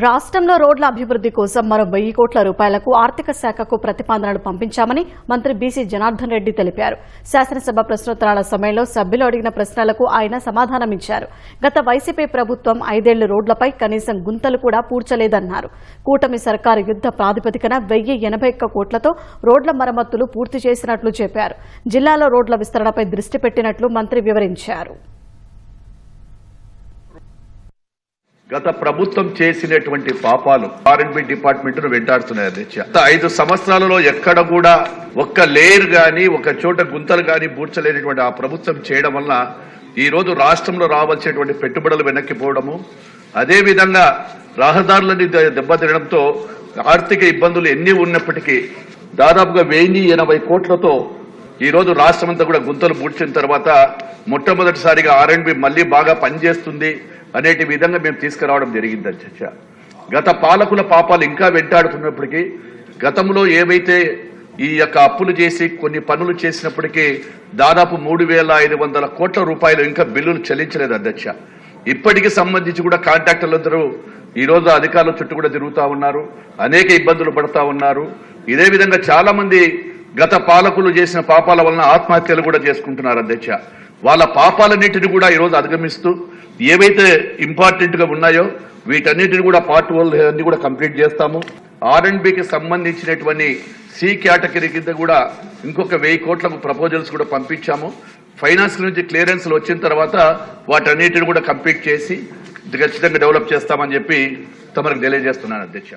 రాష్ట్రంలో రోడ్ల అభివృద్ధి కోసం మరో 1000 కోట్ల రూపాయలకు ఆర్థిక శాఖకు ప్రతిపాదనలు పంపించామని మంత్రి బీసీ జనార్దన్ రెడ్డి తెలిపారు. శాసనసభ ప్రశ్నోత్తరాల సమయంలో సభ్యులు అడిగిన ప్రశ్నలకు ఆయన సమాధానమిచ్చారు. గత వైసీపీ ప్రభుత్వం 5 ఏళ్లు రోడ్లపై కనీసం గుంతలు కూడా పూడ్చలేదన్నారు. కూటమి సర్కారు యుద్ధ ప్రాతిపదికన 1081 కోట్లతో రోడ్ల మరమ్మతులు పూర్తి చేసినట్లు చెప్పారు. జిల్లాలో రోడ్ల విస్తరణపై దృష్టి పెట్టినట్లు మంత్రి వివరించారు. గత ప్రభుత్వం చేసినటువంటి పాపాలు ఆర్ఎండ్బి డిపార్ట్మెంట్ ను వెంటాడుతున్నాయి అధ్యక్ష. 5 సంవత్సరాలలో ఎక్కడ కూడా ఒక్క లేయర్ గాని ఒక చోట గుంతలు గాని పూడ్చలేనటువంటి ఆ ప్రభుత్వం చేయడం వల్ల ఈ రోజు రాష్ట్రంలో రావాల్సినటువంటి పెట్టుబడులు వెనక్కిపోవడము, అదే విధంగా రహదారులని దెబ్బతినడంతో ఆర్థిక ఇబ్బందులు ఎన్ని ఉన్నప్పటికీ దాదాపుగా 1080 కోట్లతో ఈ రోజు రాష్ట్రం అంతా కూడా గుంతలు పూడ్చిన తర్వాత మొట్టమొదటిసారిగా ఆర్ఎండ్బి మళ్లీ బాగా పనిచేస్తుంది అనేటి విధంగా మేము తీసుకురావడం జరిగింది అధ్యక్ష. గత పాలకుల పాపాలు ఇంకా వెంటాడుతున్నప్పటికీ గతంలో ఏవైతే ఈ యొక్క అప్పులు చేసి కొన్ని పనులు చేసినప్పటికీ దాదాపు 3500 కోట్ల రూపాయలు ఇంకా బిల్లులు చెల్లించలేదు అధ్యక్ష. ఇప్పటికి సంబంధించి కూడా కాంట్రాక్టర్లందరూ ఈ రోజు అధికారుల చుట్టూ కూడా తిరుగుతా ఉన్నారు, అనేక ఇబ్బందులు పడతా ఉన్నారు. ఇదే విధంగా చాలా మంది గత పాలకులు చేసిన పాపాల వలన ఆత్మహత్యలు కూడా చేసుకుంటున్నారు అధ్యక్ష. వాళ్ళ పాపాలన్నింటినీ కూడా ఈరోజు అధిగమిస్తూ ఏవైతే ఇంపార్టెంట్ గా ఉన్నాయో వీటన్నిటిని కూడా పార్ట్ అన్ని కూడా కంప్లీట్ చేస్తాము. ఆర్ఎండ్బికి సంబంధించినటువంటి సి కేటగిరీ కింద కూడా ఇంకొక 1000 కోట్లకు ప్రపోజల్స్ కూడా పంపించాము. ఫైనాన్స్ నుంచి క్లియరెన్స్లు వచ్చిన తర్వాత వాటన్నిటిని కూడా కంప్లీట్ చేసి ఖచ్చితంగా డెవలప్ చేస్తామని చెప్పి తమకు తెలియజేస్తున్నాను అధ్యక్ష.